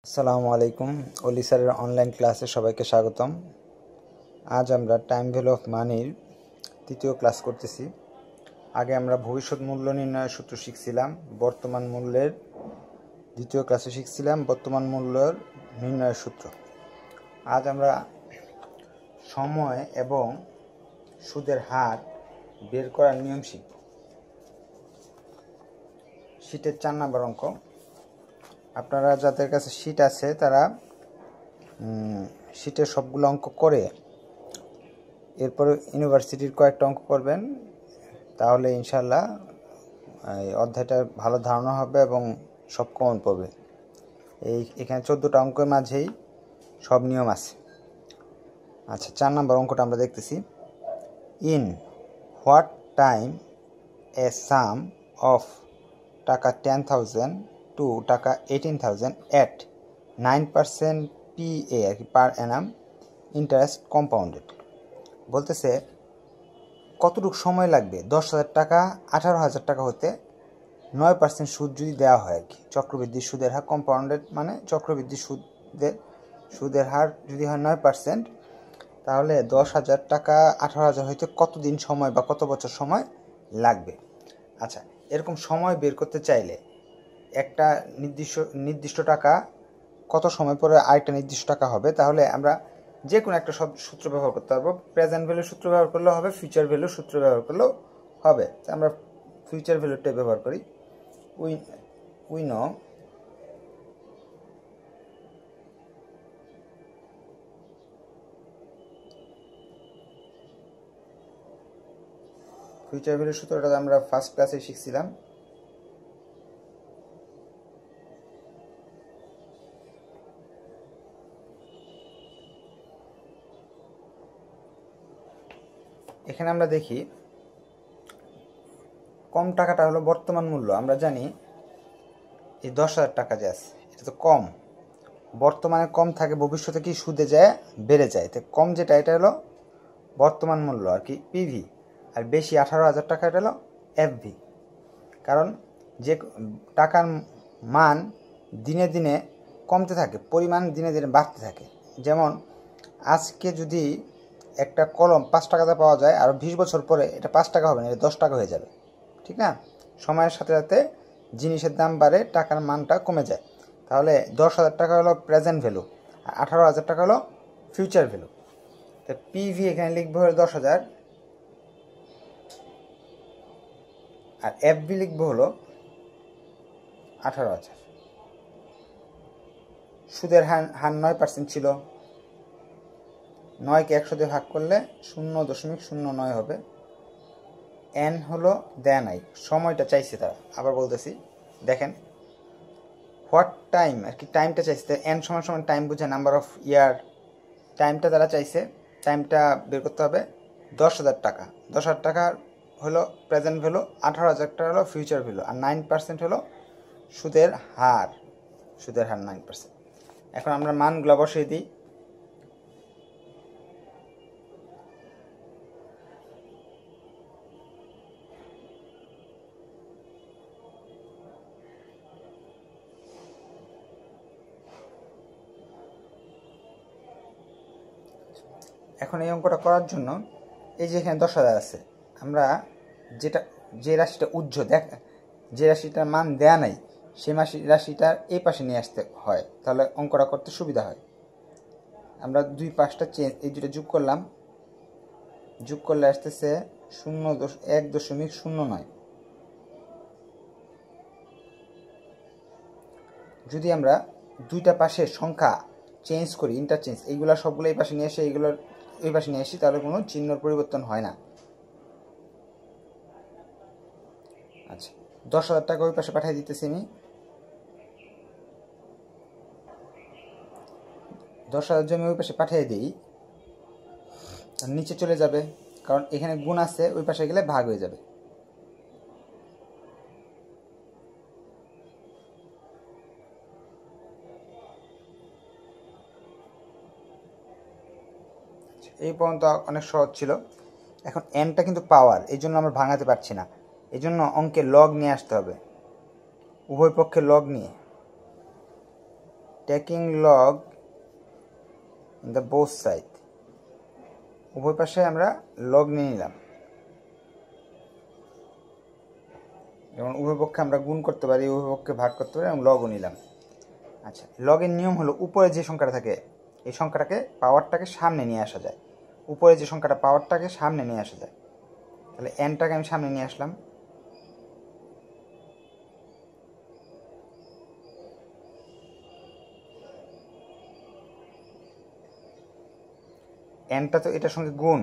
আসসালামু আলাইকুম। অলি স্যারের অনলাইন ক্লাসে সবাইকে স্বাগতম। আজ আমরা টাইম ভ্যালু অফ মানির তৃতীয় ক্লাস করতেছি। আগে আমরা ভবিষ্যৎ মূল্য নির্ণয়ের সূত্র শিখছিলাম, বর্তমান মূল্যের দ্বিতীয় ক্লাসে শিখছিলাম বর্তমান মূল্যের নির্ণয়ের সূত্র। আজ আমরা সময় এবং সুদের হার বের করার নিয়ম শিখব। শীটের 4 নম্বর অঙ্ক। আপনারা যাদের কাছে শীট আছে তারা শীটের সবগুলো অঙ্ক করে এরপরে ইউনিভার্সিটির কয়েকটা অঙ্ক করবেন, তাহলে ইনশাল্লাহ এই অধ্যায়টার ভালো ধারণা হবে এবং সব কমন পড়বে। এখানে 14টা অঙ্কের মাঝেই সব নিয়ম আছে। আচ্ছা, 4 নম্বর অঙ্কটা আমরা দেখতেছি। In what time A some of টাকা 10,000 টু টাকা 18,000 at 9% PA আর কি পার অ্যানাম ইন্টারেস্ট কম্পাউন্ডেড। বলতেছে কতটুকু সময় লাগবে 10,000 টাকা 18,000 টাকা হতে 9% সুদ যদি দেওয়া হয় আর কি। চক্রবৃদ্ধি সুদের হার কম্পাউন্ডেড মানে চক্রবৃদ্ধি সুদের হার যদি হয় 9%, তাহলে 10,000 টাকা 18,000 হইতে কতদিন সময় বা কত বছর সময় লাগবে। আচ্ছা, এরকম সময় বের করতে চাইলে একটা নির্দিষ্ট টাকা কত সময় পরে আরেকটা নির্দিষ্ট টাকা হবে, তাহলে আমরা যে কোনো একটা সূত্র ব্যবহার করতে পারবো। প্রেজেন্ট ভ্যালুর সূত্র ব্যবহার করলেও হবে, ফিউচার ভ্যালুর সূত্র ব্যবহার করলেও হবে। আমরা ফিউচার ভ্যালুটাই ব্যবহার করি। উই নো ফিউচার ভ্যালুর সূত্রটা আমরা ফার্স্ট ক্লাসে শিখছিলাম। এখানে আমরা দেখি কম টাকাটা হলো বর্তমান মূল্য। আমরা জানি এই 10,000 টাকা যে আছে এটা তো কম, বর্তমানে কম থাকে, ভবিষ্যতে কি সুদে যায় বেড়ে যায়। তো কম যেটা এটা হলো বর্তমান মূল্য আর কি পিভি, আর বেশি 18,000 টাকা এটা হলো এফভি। কারণ যে টাকার মান দিনে দিনে কমতে থাকে, পরিমাণ দিনে দিনে বাড়তে থাকে। যেমন আজকে যদি একটা কলম 5 টাকাতে পাওয়া যায়, আর 20 বছর পরে এটা 5 টাকা হবে না, এটা 10 টাকা হয়ে যাবে, ঠিক না? সময়ের সাথে সাথে জিনিসের দাম বাড়ে, টাকার মানটা কমে যায়। তাহলে 10,000 টাকা হলো প্রেজেন্ট ভ্যালু, আর 18,000 টাকা হলো ফিউচার ভ্যালু। তো পিভি এখানে লিখবো হলো 10,000, আর এফবি লিখবো হলো 18,000। সুদের হার 9% ছিল। 9কে 100 দিয়ে ভাগ করলে 0.09 হবে। এন হলো দেয়া নাই, সময়টা চাইছে তারা। আবার বলতেছি, দেখেন হোয়াট টাইম আর কি, টাইমটা চাইছে। এন সমান সমান টাইম বুঝে নাম্বার অফ ইয়ার, টাইমটা তারা চাইছে। টাইমটা বের করতে হবে 10,000 টাকা। 10,000 টাকা হলো প্রেজেন্ট ভ্যালু, 18,000 টাকা হলো ফিউচার ভ্যালু, আর 9% হলো সুদের হার। সুদের হার 9%। এখন আমরা মানগুলো বসিয়ে দিই। এখন এই অঙ্কটা করার জন্য এই যে এখানে 10,000 আছে, আমরা যে রাশিটা যে রাশিটার মান দেয়া নাই সেই রাশিটা এই পাশে নিয়ে আসতে হয়, তাহলে অঙ্কটা করতে সুবিধা হয়। আমরা দুই পাশটা এই দুটো যোগ করলাম, যোগ করলে আসতেছে 1.09। যদি আমরা দুইটা পাশের সংখ্যা চেঞ্জ করি, ইন্টারচেঞ্জ, এইগুলো সবগুলো এই পাশে নিয়ে এসে এইগুলোর এই পাশে নিয়ে আসি, তাহলে কোনো চিহ্নর পরিবর্তন হয় না। আচ্ছা, 10,000 টাকা ওই পাশে পাঠিয়ে দিতেছি আমি। 10,000 জমি ওই পাশে পাঠিয়ে দিই, নিচে চলে যাবে, কারণ এখানে গুণ আছে, ওই পাশে গেলে ভাগ হয়ে যাবে। এই পর্যন্ত অনেক সহজ ছিল। এখন এনটা কিন্তু পাওয়ার, এই জন্য আমরা ভাঙাতে পারছি না, এই জন্য অঙ্কে লগ নিয়ে আসতে হবে, উভয় পক্ষে লগ নিয়ে taking log in the both side, উভয় পাশে আমরা লগ নিয়ে নিলাম, যেমন উভয় পক্ষে আমরা গুণ করতে পারি, উভয় পক্ষে ভাগ করতে পারি এবং লগও নিলাম। আচ্ছা, লগের নিয়ম হলো উপরে যে সংখ্যাটা থাকে এই সংখ্যাটাকে পাওয়ারটাকে সামনে নিয়ে আসা যায়, উপরে যে সংখ্যাটা পাওয়ারটাকে সামনে নিয়ে আসা যায়। তাহলে এনটাকে আমি সামনে নিয়ে আসলাম, এনটা তো এটার সঙ্গে গুণ,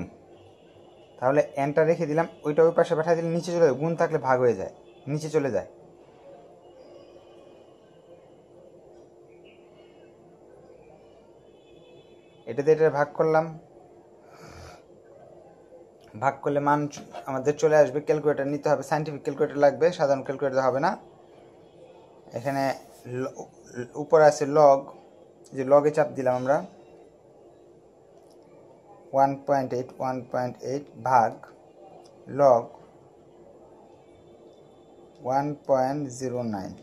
তাহলে এনটা রেখে দিলাম, ওইটা ওই পাশে পাঠিয়ে দিলে নিচে চলে যায়, গুণ থাকলে ভাগ হয়ে যায়, নিচে চলে যায়। এটাতে এটা ভাগ করলাম, ভাগ করলে মান আমাদের চলে আসবে। ক্যালকুলেটর নিতে হবে, সাইন্টিফিক ক্যালকুলেটর লাগবে, সাধারণ ক্যালকুলেটর হবে না। এখানে উপরে আছে লগ, যে লগে চাপ দিলাম আমরা 1.8 ভাগ লগ 1.09,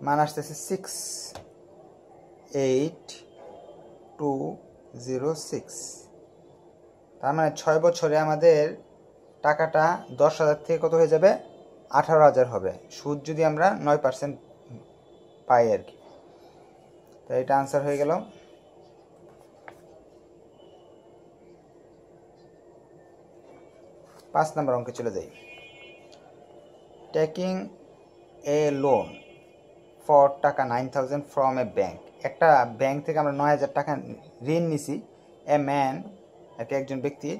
মান আসতেছে 68206। তার মানে 6 বছরে আমাদের টাকাটা 10,000 থেকে কত হয়ে যাবে, 18,000 হবে, সুদ যদি আমরা 9% পাই আর কি। তো এটা আনসার হয়ে গেল। 5 নম্বর অঙ্কে চলে যাই। টেকিং এ লোন ফর টাকা 9,000 ফ্রম এ ব্যাংক, একটা ব্যাংক থেকে আমরা 9,000 টাকা ঋণ নিছি। এ ম্যান, একজন ব্যক্তি,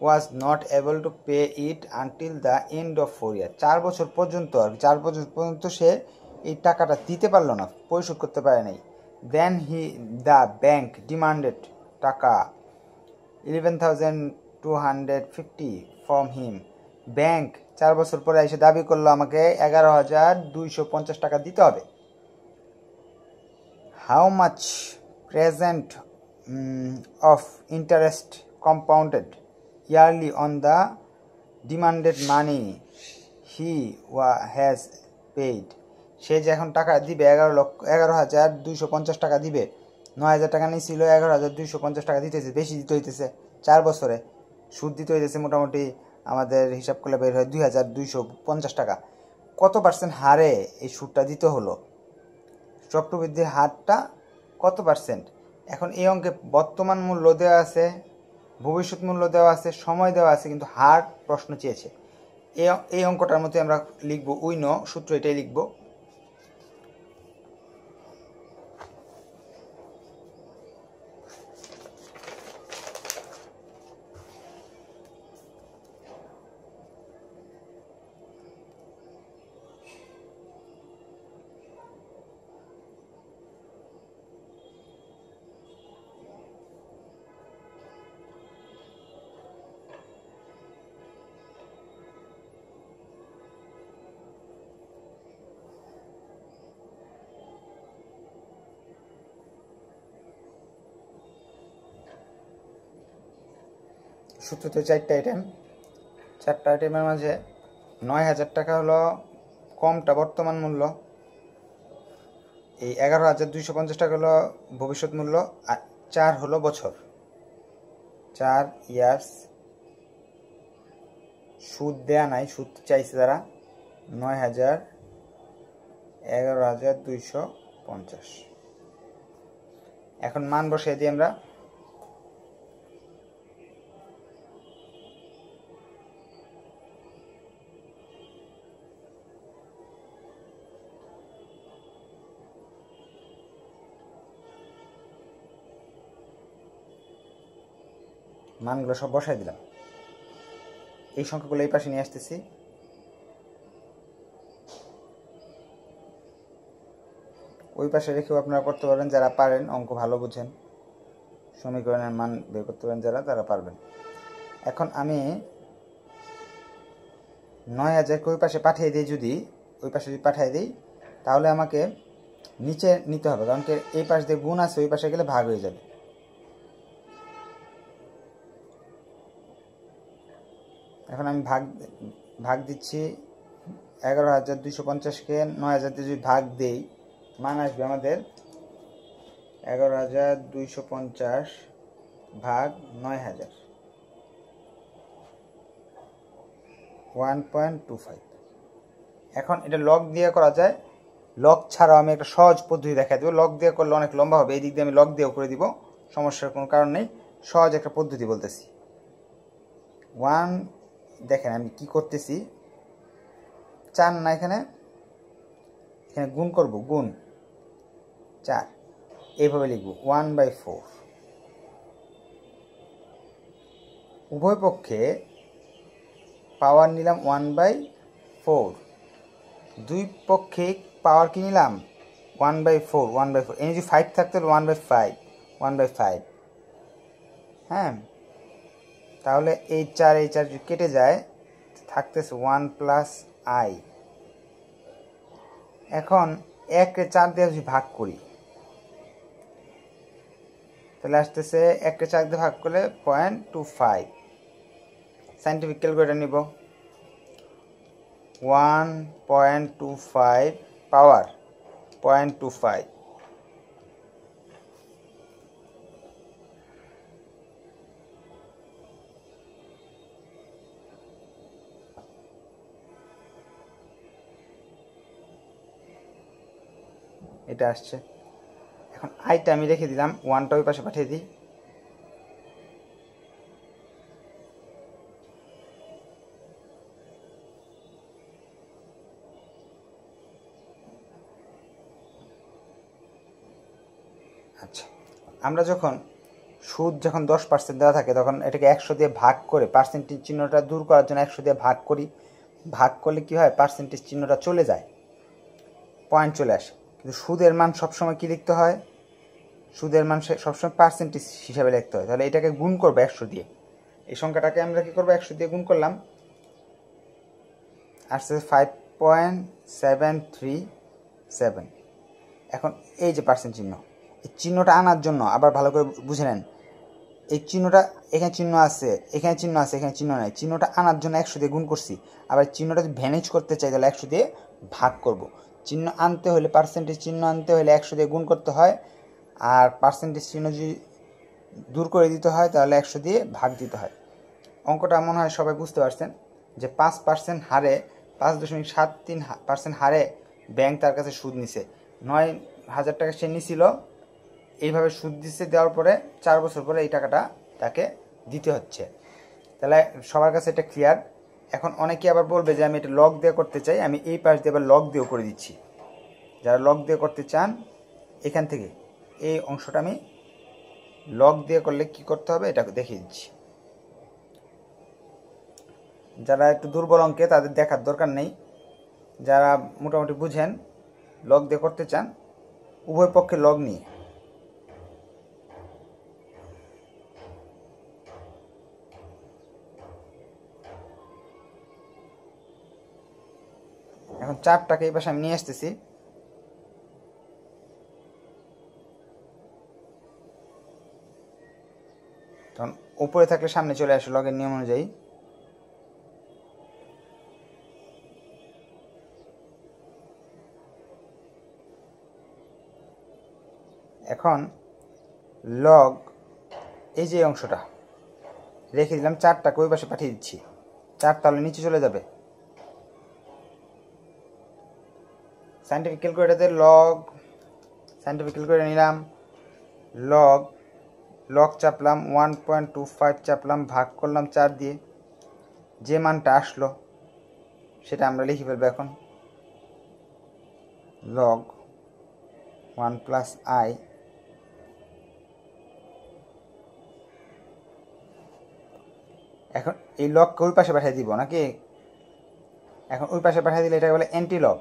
was not able to pay it until the end of 4 ইয়ার, 4 বছর পর্যন্ত, আর 4 বছর পর্যন্ত সে এই টাকাটা দিতে পারলো না, পরিশোধ করতে পারে নাই। দেন দ্য ব্যাংক ডিমান্ডেড টাকা 11,250 ফ্রম হিম, ব্যাংক 4 বছর পরে এসে দাবি করলো আমাকে 11,250 টাকা দিতে হবে। How much present of interest compounded yearly on the demanded money he has paid, সে যে এখন টাকা দিবে 11,250 টাকা দিবে, 9,000 টাকা নিয়েছিল, 11,250 টাকা দিতেছে, বেশি দিতে হইতেছে, 4 বছরে সুদ দিতে হইতেছে মোটামুটি আমাদের হিসাব করলে বের হয় 2,250 টাকা। কত পার্সেন্ট হারে এই সুদটা দিতে হলো, চক্রবৃদ্ধির হারটা কত পার্সেন্ট? এখন এই অঙ্কে বর্তমান মূল্য দেওয়া আছে, ভবিষ্যৎ মূল্য দেওয়া আছে, সময় দেওয়া আছে, কিন্তু হার প্রশ্ন চেয়েছে। এই অঙ্কটার মধ্যে আমরা লিখব উইনো, সূত্র এটাই লিখব। সূত্রতে 4টা আইটেম, 4টা আইটেমের মাঝে 9,000 টাকা হলো কমটা বর্তমান মূল্য, এই 11,250 টাকা হলো ভবিষ্যৎ মূল্য, আর 4 হলো বছর, 4 ইয়ার্স। সুদ দেয়া নাই, সুদ চাইছে তারা 9,000, 11,250। এখন মান বসিয়ে দিই আমরা। মানগুলো সব বসাই দিলাম, এই সংখ্যাগুলো এই পাশে নিয়ে আসতেছি। ওই পাশে রেখেও আপনারা করতে পারবেন, যারা পারেন, অঙ্ক ভালো বুঝেন, সমীকরণের মান বের করতে পারেন যারা, তারা পারবেন। এখন আমি 9,000কে ওই পাশে পাঠিয়ে দিই, যদি ওই পাশে যদি পাঠিয়ে দিই তাহলে আমাকে নিচে নিতে হবে, কারণ কি এই পাশ দিয়ে গুণ আছে, ওই পাশে গেলে ভাগ হয়ে যাবে। এখন আমি ভাগ দিচ্ছি 11,250-কে 9,000 দিয়ে যদি ভাগ দেই, মান আসবে আমাদের 11,250 ভাগ 9,000, 1.25। এখন এটা লগ দিয়ে করা যায়, লগ ছাড়াও আমি একটা সহজ পদ্ধতি দেখাই দেবো। লগ দিয়ে করলে অনেক লম্বা হবে, এই দিক দিয়ে আমি লগ দিয়েও করে দিব, সমস্যার কোনো কারণ নেই। সহজ একটা পদ্ধতি বলতেছি। 1 দেখেন আমি কি করতেছি, 4 না, এখানে গুণ করব, গুণ 4, এইভাবে লিখব 1/4। উভয় পক্ষে পাওয়ার নিলাম 1/4, দুই পক্ষে পাওয়ার কি নিলাম 1/4। এনে যদি 5 থাকতো 1/5। হ্যাঁ, তাহলে এই 4 যদি কেটে যায় থাকতেছে 1 + i। এখন 1-কে 4 দিয়ে যদি ভাগ করি তাহলে আসতেছে 1-কে 4 দিয়ে ভাগ করলে 0.25। সাইন্টিফিক ক্যালকুলেটর নিব, 1.25 পাওয়ার 0.25। এটা আসছে। এখন আইটা আমি রেখে দিলাম, 1টা ওই পাশে পাঠিয়ে দিই। আচ্ছা, আমরা যখন সুদ যখন 10% দেওয়া থাকে তখন এটাকে 100 দিয়ে ভাগ করে পার্সেন্টেজ চিহ্নটা দূর করার জন্য 100 দিয়ে ভাগ করি। ভাগ করলে কি হয়, পার্সেন্টেজ চিহ্নটা চলে যায়, পয়েন্ট চলে আসে। কিন্তু সুদের মান সবসময় কি লিখতে হয়, সুদের মান সবসময় পার্সেন্টেজ হিসাবে লিখতে হয়। তাহলে এটাকে গুণ করবো 100 দিয়ে, এই সংখ্যাটাকে আমরা কি করবো 100 দিয়ে গুণ করলাম, আসছে 5.737। এখন এই যে পার্সেন্ট চিহ্ন, এই চিহ্নটা আনার জন্য আবার ভালো করে বুঝে নেন, এই চিহ্নটা এখানে চিহ্ন আছে, এখানে চিহ্ন আছে, এখানে চিহ্ন নাই, চিহ্নটা আনার জন্য 100 দিয়ে গুণ করছি। আবার চিহ্নটা যদি ভ্যানিশ করতে চাই তাহলে 100 দিয়ে ভাগ করব। চিহ্ন আনতে হলে, পার্সেন্টেজ চিহ্ন আনতে হলে 100 দিয়ে গুণ করতে হয়, আর পার্সেন্টেজ চিহ্ন যদি দূর করে দিতে হয় তাহলে 100 দিয়ে ভাগ দিতে হয়। অঙ্কটা মনে হয় সবাই বুঝতে পারছেন যে 5% হারে, 5.73% হারে ব্যাংক তার কাছে সুদ নিছে। 9,000 টাকা সে নিছিল, এইভাবে সুদ দিচ্ছে, দেওয়ার পরে 4 বছর পরে এই টাকাটা তাকে দিতে হচ্ছে। তাহলে সবার কাছে এটা ক্লিয়ার। এখন অনেকে আবার বলবে যে আমি এটা লগ দিয়ে করতে চাই, আমি এই পাশ দিয়ে আবার লগ দিয়েও করে দিচ্ছি। যারা লগ দিয়ে করতে চান, এখান থেকে এই অংশটা আমি লগ দিয়ে করলে কি করতে হবে এটা দেখিয়ে দিচ্ছি। যারা একটু দুর্বল অঙ্কে তাদের দেখার দরকার নেই, যারা মোটামুটি বুঝেন লগ দিয়ে করতে চান, উভয় পক্ষে লগ নিয়ে এখন 4টাকে এই পাশে আমি নিয়ে আসতেছি। তখন উপরে থাকলে সামনে চলে আসে লগের নিয়ম অনুযায়ী। এখন লগ এই যে অংশটা রেখে দিলাম, 4টাকে ওই পাশে পাঠিয়ে দিচ্ছি, 4 তাহলে নিচে চলে যাবে। সাইন্টিফিক ক্যালকুলেটরে সাইন্টিফিক ক্যালকুলেটর নিলাম, লগ চাপলাম, 1.25 চাপলাম, ভাগ করলাম 4 দিয়ে, যে মানটা আসলো সেটা আমরা লিখে ফেলবো। এখন লগ 1 + i, এখন এই লগকে ওই পাশে পাঠিয়ে দিব নাকি, এখন ওই পাশে পাঠিয়ে দিলে এটাকে বলে অ্যান্টি লগ।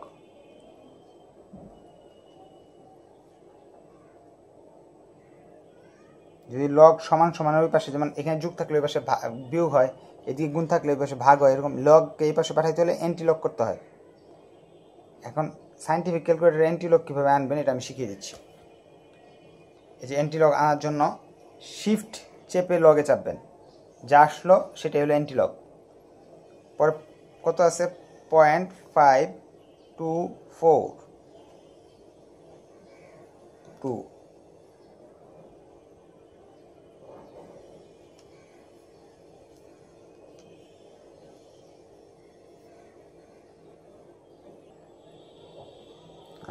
যদি লগ সমান সমান ওই পাশে, যেমন এখানে যোগ থাকলে ওই পাশে বিয়োগ হয়, এদিকে গুণ থাকলে ওই পাশে ভাগ হয়, এরকম লগকে এই পাশে পাঠাইতে হলে অ্যান্টি লগ করতে হয়। এখন সাইন্টিফিক ক্যালকুলেটর অ্যান্টি লগ কীভাবে আনবেন এটা আমি শিখিয়ে দিচ্ছি। এই যে অ্যান্টি লগ আনার জন্য শিফট চেপে লগে চাপবেন, যা আসলো সেটাই হলো অ্যান্টি লগ। পরে কত আছে 0.524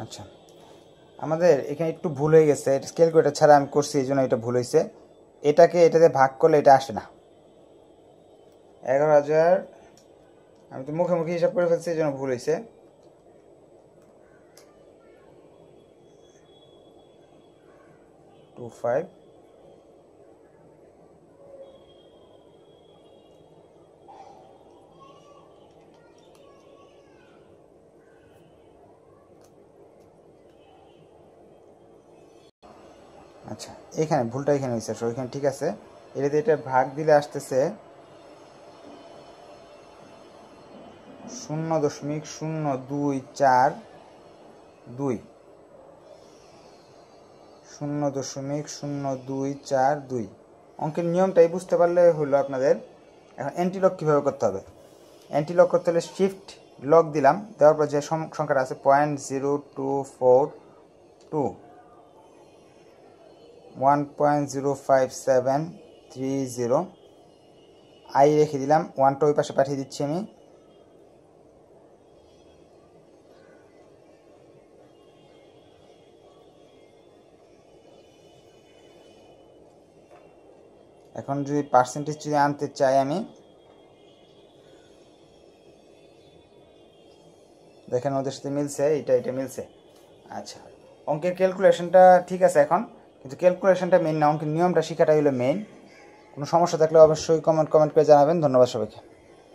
আচ্ছা, আমাদের এখানে একটু ভুল হয়ে গেছে, ক্যালকুলেটর ছাড়া আমি করছি এই জন্য এটা ভুল হয়েছে। এটাতে ভাগ করলে এটা আসে না 11,000, আমি তো মুখে মুখে হিসাব করে ফেলছি এই জন্য ভুল হয়েছে। টু ফাইভ আচ্ছা, এখানে ভুলটা এখানে হয়েছে, সো এখানে ঠিক আছে। এটাতে এটা ভাগ দিলে আসতেছে 0.0242, 0.0242। অঙ্কের নিয়মটাই বুঝতে পারলে হলো আপনাদের। এখন অ্যান্টিলক কীভাবে করতে হবে? অ্যান্টিলক করতে হলে শিফট লক দিলাম, দেওয়ার পর যে সংখ্যাটা আছে 0.0242, 1.05730, আই রেখে দিলাম, 1টা ওই পাশে পাঠিয়ে দিচ্ছি আমি। এখন যদি পার্সেন্টেজ যদি আনতে চাই আমি, দেখেন ওদের সাথে মিলছে, এটা মিলছে। আচ্ছা, অঙ্কের ক্যালকুলেশনটা ঠিক আছে এখন, কিন্তু ক্যালকুলেশনটা মেইন না, অঙ্কের নিয়মটা শেখাটাই হলো মেইন। কোনো সমস্যা থাকলে অবশ্যই কমেন্ট করে জানাবেন। ধন্যবাদ সবাইকে।